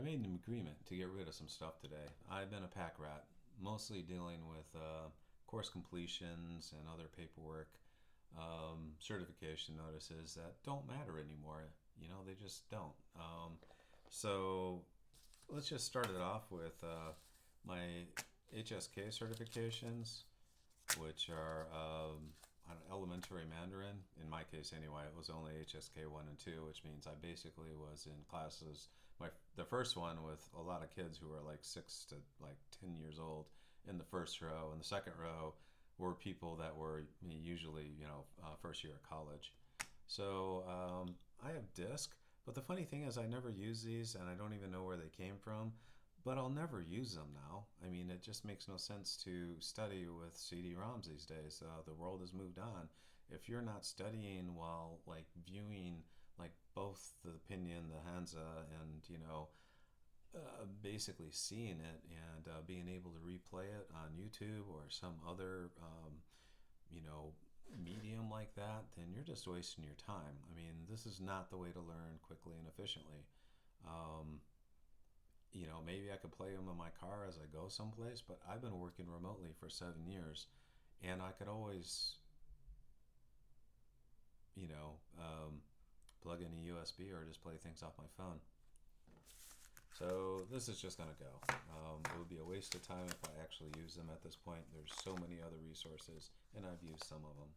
made an agreement to get rid of some stuff today. I've been a pack rat, mostly dealing with course completions and other paperwork, certification notices that don't matter anymore. They just don't. So let's just start it off with my HSK certifications, which are elementary Mandarin. In my case, anyway, it was only HSK 1 and 2, which means I basically was in classes. The first one with a lot of kids who were like 6 to like 10 years old in the first row, and the second row were people that were usually first year of college. So I have disc, but the funny thing is I never use these, and I don't even know where they came from. But I'll never use them now. I mean, it just makes no sense to study with CD-ROMs these days. The world has moved on. If you're not studying while like viewing like both the pinyin, the Hansa, and basically seeing it and being able to replay it on YouTube or some other you know medium like that, then you're just wasting your time. I mean, this is not the way to learn quickly and efficiently. Um, Maybe I could play them in my car as I go someplace, but I've been working remotely for 7 years, and I could always, you know, um, plug in a USB or just play things off my phone. So this is just gonna go. It would be a waste of time if I actually use them at this point. There's so many other resources, and I've used some of them.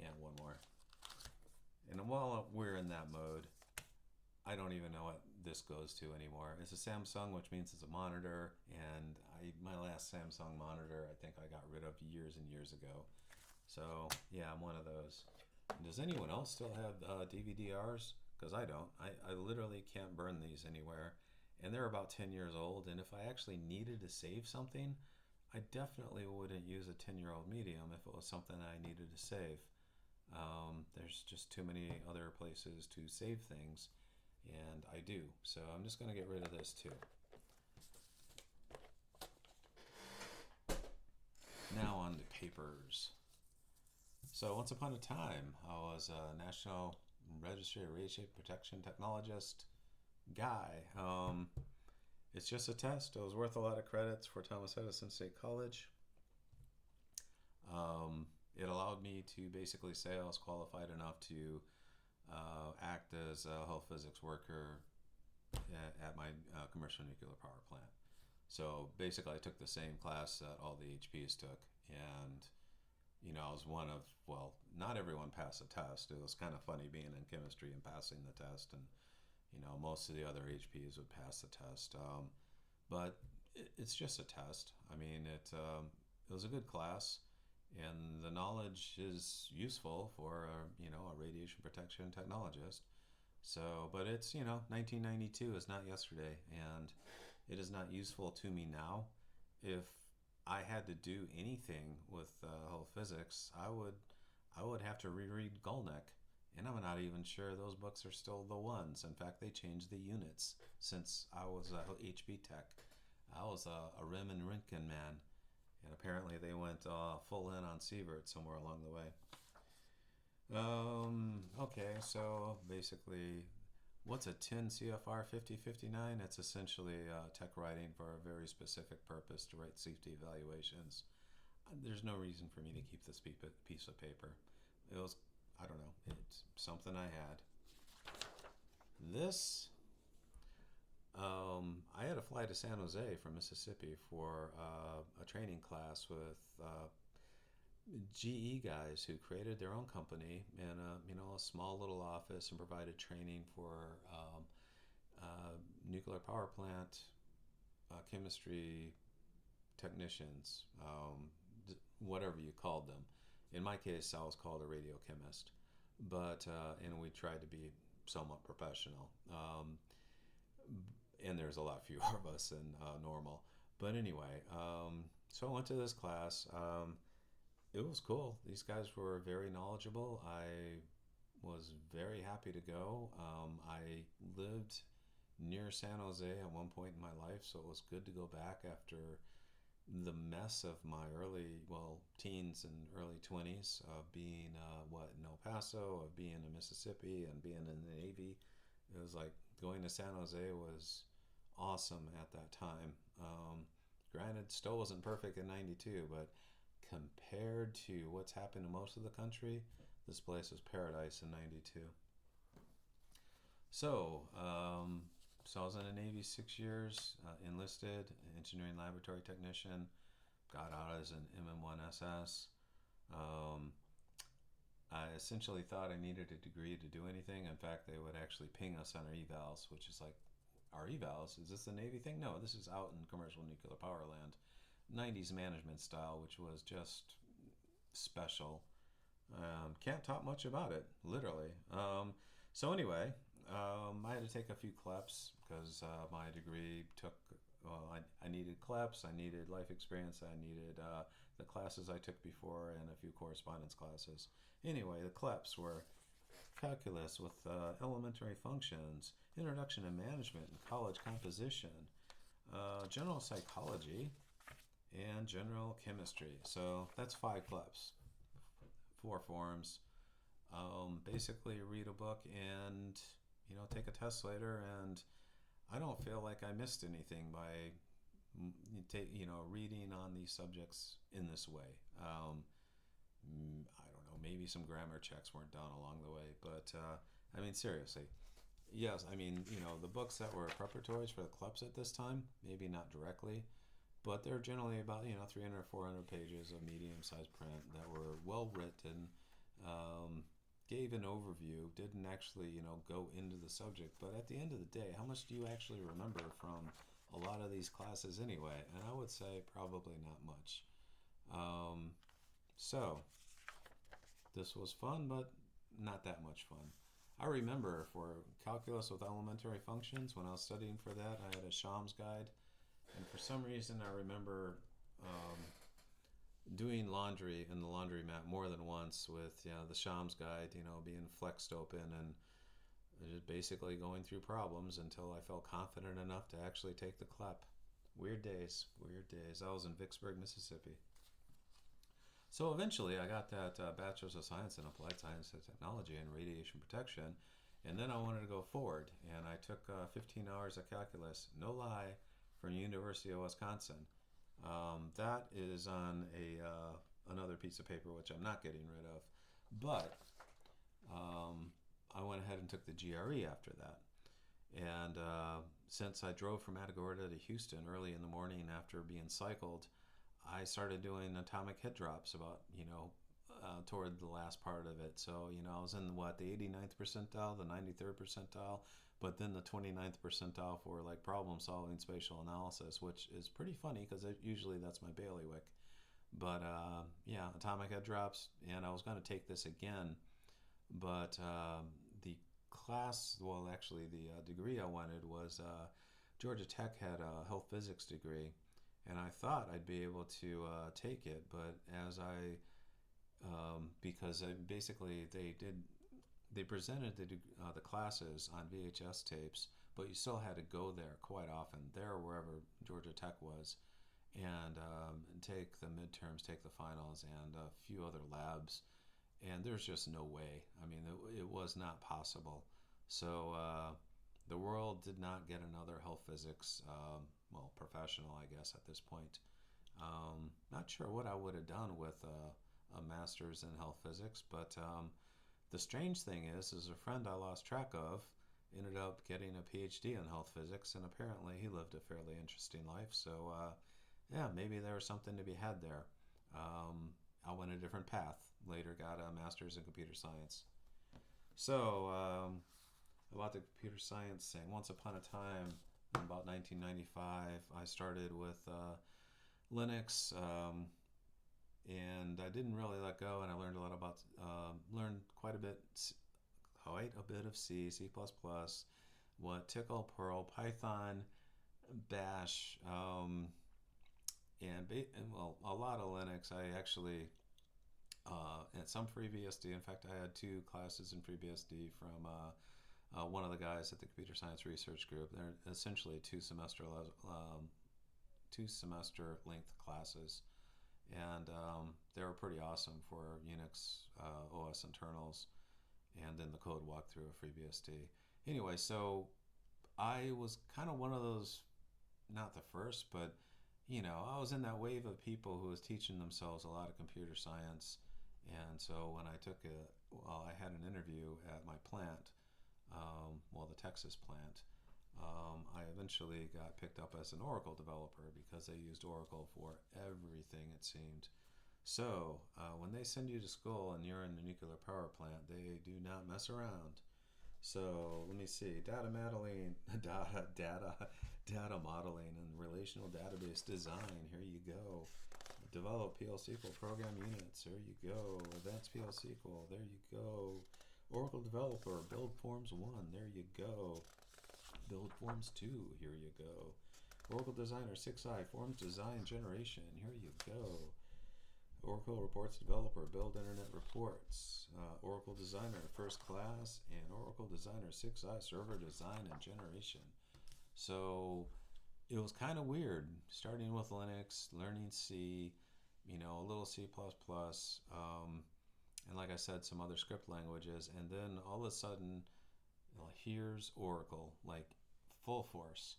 And one more. And while we're in that mode, I don't even know what this goes to anymore. It's a Samsung, which means it's a monitor, and my last Samsung monitor I think I got rid of years and years ago. So yeah, I'm one of those. Does anyone else still have DVD-Rs? Because I don't. I literally can't burn these anywhere, and they're about 10 years old. And if I actually needed to save something, I definitely wouldn't use a 10-year-old medium if it was something I needed to save. There's just too many other places to save things, and I do. So I'm just going to get rid of this too. Now on to papers. So once upon a time, I was a National Registry of Radiation Protection Technologist guy. It's just a test. It was worth a lot of credits for Thomas Edison State College. It allowed me to basically say I was qualified enough to act as a health physics worker at my commercial nuclear power plant. So basically, I took the same class that all the HPs took, and I was one of, well, not everyone passed the test. It was kind of funny being in chemistry and passing the test, and most of the other HPs would pass the test. But it's just a test. I mean, it was a good class, and the knowledge is useful for a radiation protection technologist. So, but it's 1992 is not yesterday, and it is not useful to me now. If I had to do anything with health physics, I would have to reread Golnick, and I'm not even sure those books are still the ones. In fact, they changed the units since I was a HP tech. I was a Rim and Röntgen man, and apparently they went full in on Sievert somewhere along the way. Okay, so basically, what's a 10 CFR 5059? It's essentially tech writing for a very specific purpose to write safety evaluations. There's no reason for me to keep this piece of paper. It was, I don't know, it's something I had. This, I had to fly to San Jose from Mississippi for a training class with GE guys who created their own company in a small little office and provided training for nuclear power plant chemistry technicians, whatever you called them. In my case, I was called a radiochemist, but and we tried to be somewhat professional. And there's a lot fewer of us than normal. But anyway, so I went to this class. It was cool. These guys were very knowledgeable. I was very happy to go. I lived near San Jose at one point in my life, so it was good to go back after the mess of my teens and early 20s of being in El Paso, of being in Mississippi, and being in the Navy. It was like going to San Jose was awesome at that time. Granted, still wasn't perfect in '92, but compared to what's happened in most of the country, this place was paradise in '92. So I was in the Navy 6 years, enlisted, engineering laboratory technician, got out as an MM1SS. I essentially thought I needed a degree to do anything. In fact, they would actually ping us on our evals, which is like, our evals? Is this the Navy thing? No, this is out in commercial nuclear power land. 90s management style, which was just special. Can't talk much about it, literally. So anyway, I had to take a few CLEPs because my degree took, well, I needed CLEPs, I needed life experience, I needed the classes I took before, and a few correspondence classes. Anyway, the CLEPs were calculus with elementary functions, introduction to management and college composition, general psychology, and general chemistry. So that's 5 CLEPs, 4 forms. Basically read a book and take a test later, and I don't feel like I missed anything by reading on these subjects in this way. I don't know, maybe some grammar checks weren't done along the way, but I mean, seriously, yes, I mean, the books that were preparatories for the CLEPs at this time, maybe not directly, but they're generally about 300 or 400 pages of medium-sized print that were well written, gave an overview, didn't actually go into the subject. But at the end of the day, how much do you actually remember from a lot of these classes anyway? And I would say probably not much. So this was fun, but not that much fun. I remember for calculus with elementary functions, when I was studying for that, I had a Shams guide, and for some reason I remember doing laundry in the laundromat more than once with the Shams guide, being flexed open and just basically going through problems until I felt confident enough to actually take the CLEP. Weird days, weird days. I was in Vicksburg, Mississippi. So eventually I got that Bachelor's of Science in Applied Science and Technology and Radiation Protection, and then I wanted to go forward, and I took 15 hours of calculus, no lie, from University of Wisconsin. That is on another piece of paper, which I'm not getting rid of, but I went ahead and took the GRE after that. And since I drove from Matagorda to Houston early in the morning after being cycled, I started doing atomic hit drops about, toward the last part of it. So, I was in the 89th percentile, the 93rd percentile, but then the 29th percentile for like problem solving spatial analysis, which is pretty funny because usually that's my bailiwick. But atomic head drops, and I was going to take this again, but the class, well, actually the degree I wanted was Georgia Tech had a health physics degree, and I thought I'd be able to take it, but as because basically they presented the classes on VHS tapes, but you still had to go there quite often, there or wherever Georgia Tech was, and take the midterms, take the finals, and a few other labs, and there's just no way. I mean, it was not possible. So the world did not get another health physics, professional, I guess, at this point. Not sure what I would have done with a master's in health physics, but the strange thing is a friend I lost track of ended up getting a PhD in health physics, and apparently he lived a fairly interesting life. So maybe there was something to be had there. I went a different path. Later got a master's in computer science. So about the computer science thing, once upon a time, in about 1995, I started with Linux, and I didn't really let go, and I learned a lot about, learned quite a bit of C, C++, Tickle, Perl, Python, Bash, and a lot of Linux. I actually, and some FreeBSD. In fact, I had 2 classes in FreeBSD from one of the guys at the Computer Science Research Group. They're essentially 2 semester length classes, and they were pretty awesome for Unix OS internals, and then the code walkthrough of FreeBSD. Anyway, so I was kind of one of those, not the first, but I was in that wave of people who was teaching themselves a lot of computer science. And so when I took I had an interview at my plant, the Texas plant. I eventually got picked up as an Oracle developer because they used Oracle for everything, it seemed. So when they send you to school and you're in the nuclear power plant, they do not mess around. So let me see, data modeling and relational database design. Here you go. Develop PL SQL program units. There you go. Advanced PL SQL. There you go. Oracle developer. Build forms 1. There you go. Build forms 2. Here you go. Oracle designer 6i. Forms design generation. Here you go. Oracle reports developer. Build internet reports. Oracle designer first class and Oracle designer 6i server design and generation. So it was kind of weird starting with Linux, learning C, a little C++, and like I said, some other script languages. And then all of a sudden, here's Oracle, like full force.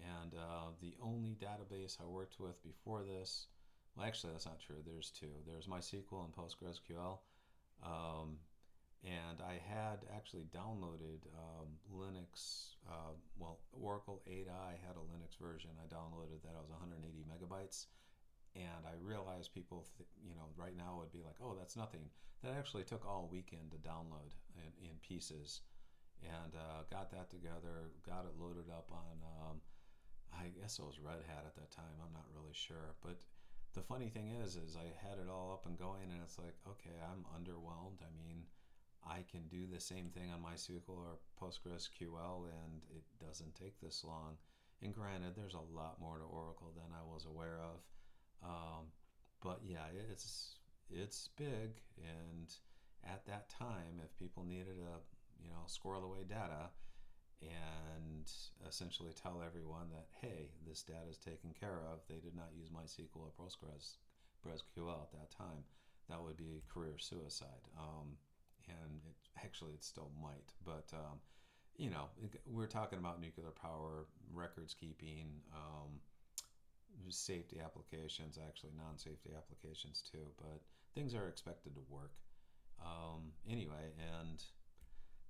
And the only database I worked with before this, well, actually, that's not true. There's two. There's MySQL and PostgreSQL. And I had actually downloaded Linux, Oracle 8i had a Linux version. I downloaded that. It was 180 megabytes. And I realized people, right now would be like, oh, that's nothing. That actually took all weekend to download in pieces. And got that together, got it loaded up on, I guess it was Red Hat at that time. I'm not really sure. But the funny thing is I had it all up and going, and it's like, okay, I'm underwhelmed. I mean, I can do the same thing on MySQL or PostgreSQL, and it doesn't take this long. And granted, there's a lot more to Oracle than I was aware of. But yeah, it's big, and at that time, if people needed to, squirrel away data and essentially tell everyone that, hey, this data is taken care of, they did not use MySQL or PostgreSQL at that time, that would be career suicide. And it still might, but we're talking about nuclear power, records keeping, safety applications, actually non-safety applications too, but things are expected to work. Anyway, and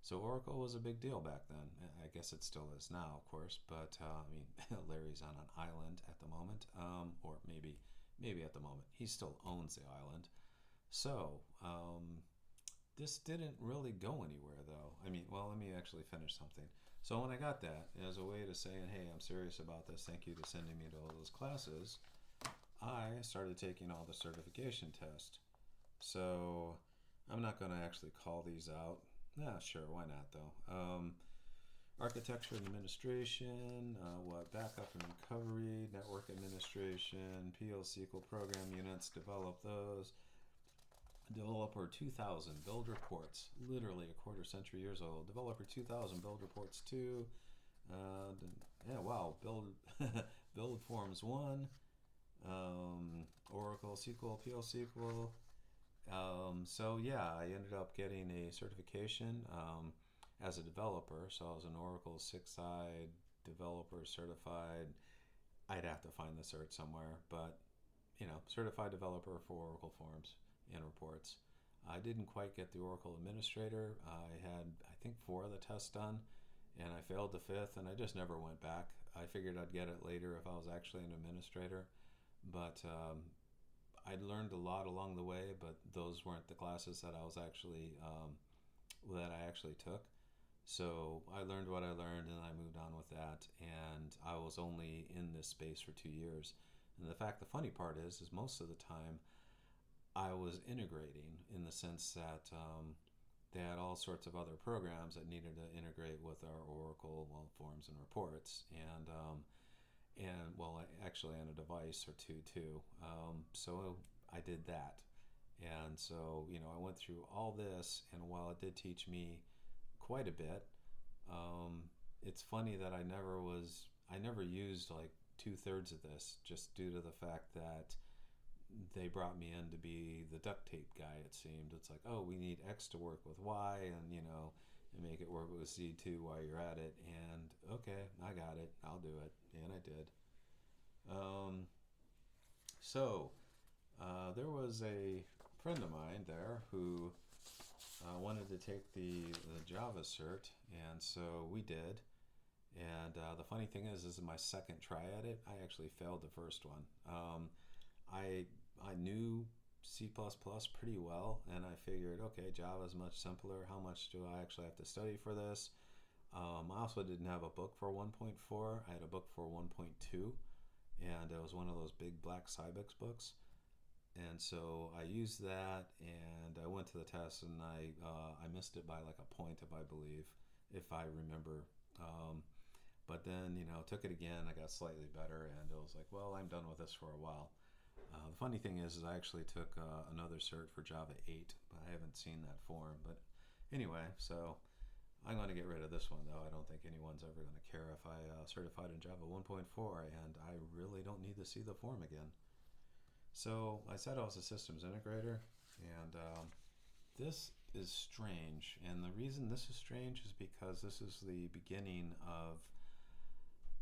so Oracle was a big deal back then. I guess it still is now, of course, but Larry's on an island at the moment, or maybe at the moment. He still owns the island. So this didn't really go anywhere, though. Let me actually finish something. So when I got that, as a way to say, hey, I'm serious about this, thank you to sending me to all those classes, I started taking all the certification tests. So I'm not going to actually call these out. Nah, sure, why not, though? Architecture and administration, backup and recovery, network administration, PL SQL program units, develop those. Developer 2000, build reports, literally a quarter century years old. Developer 2000, build reports 2. Build forms 1. Oracle SQL, PL SQL. I ended up getting a certification as a developer. So I was an Oracle 6i developer certified. I'd have to find the cert somewhere, but certified developer for Oracle forms and reports. I didn't quite get the Oracle administrator. I had, I think, 4 of the tests done, and I failed the 5th, and I just never went back. I figured I'd get it later if I was actually an administrator, but I'd learned a lot along the way, but those weren't the classes that I was actually that I actually took. So I learned what I learned, and I moved on with that, and I was only in this space for 2 years. And the funny part is most of the time I was integrating, in the sense that they had all sorts of other programs that needed to integrate with our Oracle forms and reports, and actually on a device or two too. So I did that, and so I went through all this, and while it did teach me quite a bit, it's funny that I never used like 2/3 of this, just due to the fact that they brought me in to be the duct tape guy. It seemed it's like, oh, we need X to work with Y, and and make it work with C2 while you're at it. And okay, I got it. I'll do it. And I did. Um, so there was a friend of mine there who wanted to take the Java cert, and so we did. And the funny thing is in my second try at it, I actually failed the first one. I knew C++ pretty well, and I figured, okay, Java is much simpler. How much do I actually have to study for this? I also didn't have a book for 1.4. I had a book for 1.2, and it was one of those big black Cybex books. And so I used that, and I went to the test, and I missed it by like a point, if I believe, if I remember. But then, took it again. I got slightly better, and it was like, well, I'm done with this for a while. The funny thing is I actually took another cert for Java 8, but I haven't seen that form. But anyway, so I'm going to get rid of this one, though. I don't think anyone's ever going to care if I certified in Java 1.4, and I really don't need to see the form again. So I said I was a systems integrator, and this is strange. And the reason this is strange is because this is the beginning of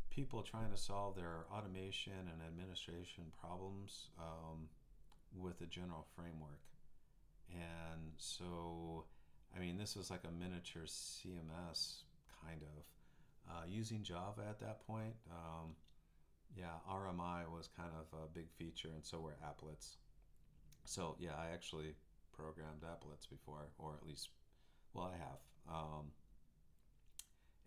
people trying to solve their automation and administration problems with a general framework. And so, I mean, this is like a miniature CMS kind of. Using Java at that point, yeah, RMI was kind of a big feature, and so were applets. So, yeah, I actually programmed applets before, or at least, well, I have.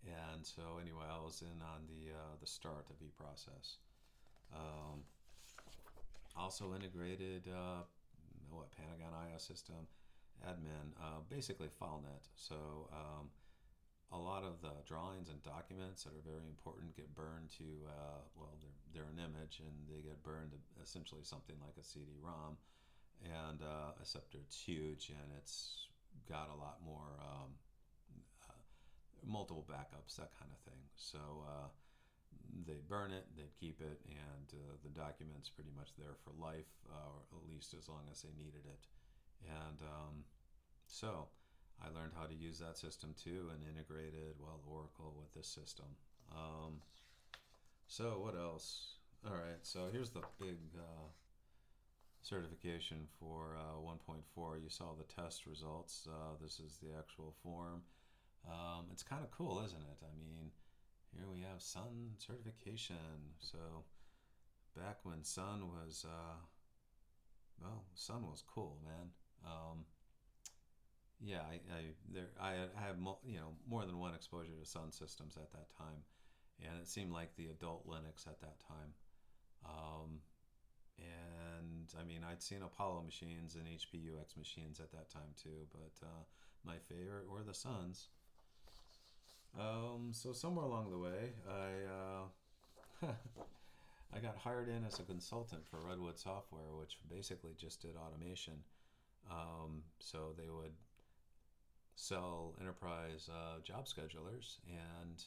And so anyway, I was in on the start of eProcess. Um, Also integrated Panagon IO system admin, basically FileNet. So a lot of the drawings and documents that are very important get burned to well, they're an image, and they get burned to essentially something like a CD-ROM, and except it's huge and it's got a lot more multiple backups, that kind of thing. So they burn it, they keep it, and the document's pretty much there for life, or at least as long as they needed it. And so I learned how to use that system too, and integrated, well, Oracle with this system. So what else? All right, so here's the big certification for 1.4. You saw the test results. This is the actual form. It's kind of cool, isn't it? I mean, here we have Sun certification. So back when Sun was, well, Sun was cool, man. Yeah, I have more than one exposure to Sun systems at that time, and it seemed like the adult Linux at that time. And I mean, I'd seen Apollo machines and HPUX machines at that time too, but my favorite were the Suns. So somewhere along the way, I got hired in as a consultant for Redwood Software, which basically just did automation. So they would sell enterprise job schedulers, and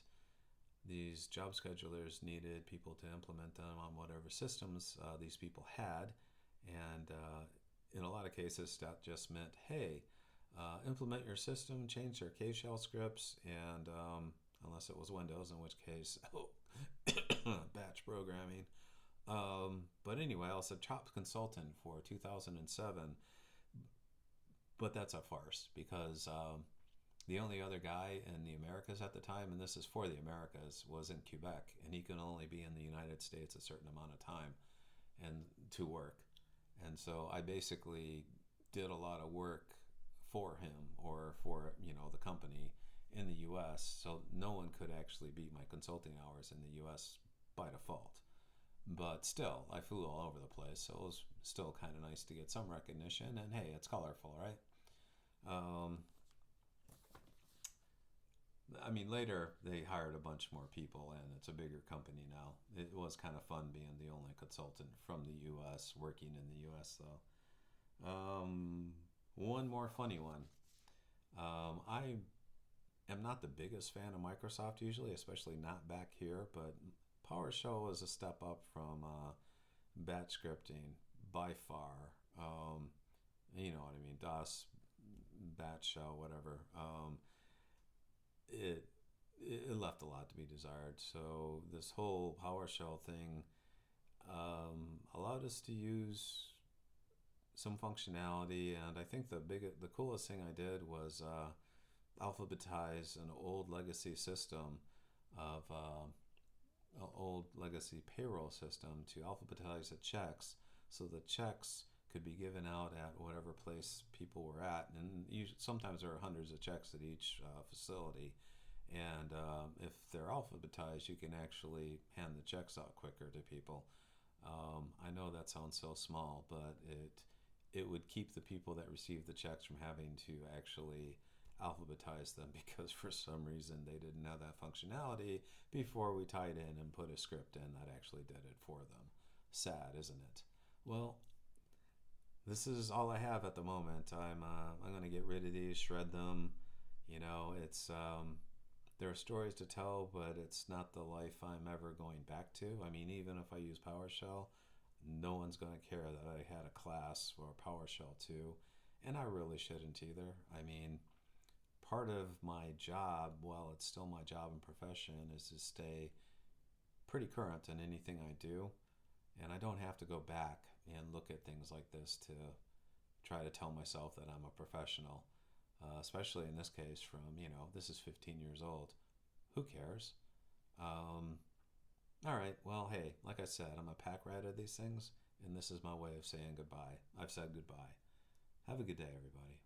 these job schedulers needed people to implement them on whatever systems these people had. And in a lot of cases, that just meant, hey, implement your system, change their K-shell scripts, and unless it was Windows, in which case, batch programming. But anyway, I was a top consultant for 2007, but that's a farce, because the only other guy in the Americas at the time, and this is for the Americas, was in Quebec, and he could only be in the United States a certain amount of time and to work. And so I basically did a lot of work for him, or for the company in the U.S. So no one could actually beat my consulting hours in the U.S. by default. But still, I flew all over the place, so it was still kind of nice to get some recognition. And hey, it's colorful, right? I mean, later they hired a bunch more people, and it's a bigger company now. It was kind of fun being the only consultant from the U.S. working in the U.S. though. One more funny one. I am not the biggest fan of Microsoft usually, especially not back here, but PowerShell is a step up from batch scripting by far. You know what I mean, DOS, batch shell, whatever. it it left a lot to be desired. So this whole PowerShell thing allowed us to use some functionality, and I think the coolest thing I did was alphabetize an old legacy system of an old legacy payroll system to alphabetize the checks, so the checks could be given out at whatever place people were at, and sometimes there are hundreds of checks at each facility. And if they're alphabetized, you can actually hand the checks out quicker to people. I know that sounds so small, but it would keep the people that receive the checks from having to actually alphabetize them because for some reason they didn't have that functionality before we tied in and put a script in that actually did it for them. Sad, isn't it? Well, this is all I have at the moment. I'm going to get rid of these, shred them. It's there are stories to tell, but it's not the life I'm ever going back to. I mean, even if I use PowerShell, no one's going to care that I had a class for PowerShell too, and I really shouldn't either. I mean, part of my job, while it's still my job and profession, is to stay pretty current in anything I do, and I don't have to go back and look at things like this to try to tell myself that I'm a professional. Especially in this case, from this is 15 years old. Who cares? Um, all right. Well, hey, like I said, I'm a pack rat of these things, and this is my way of saying goodbye. I've said goodbye. Have a good day, everybody.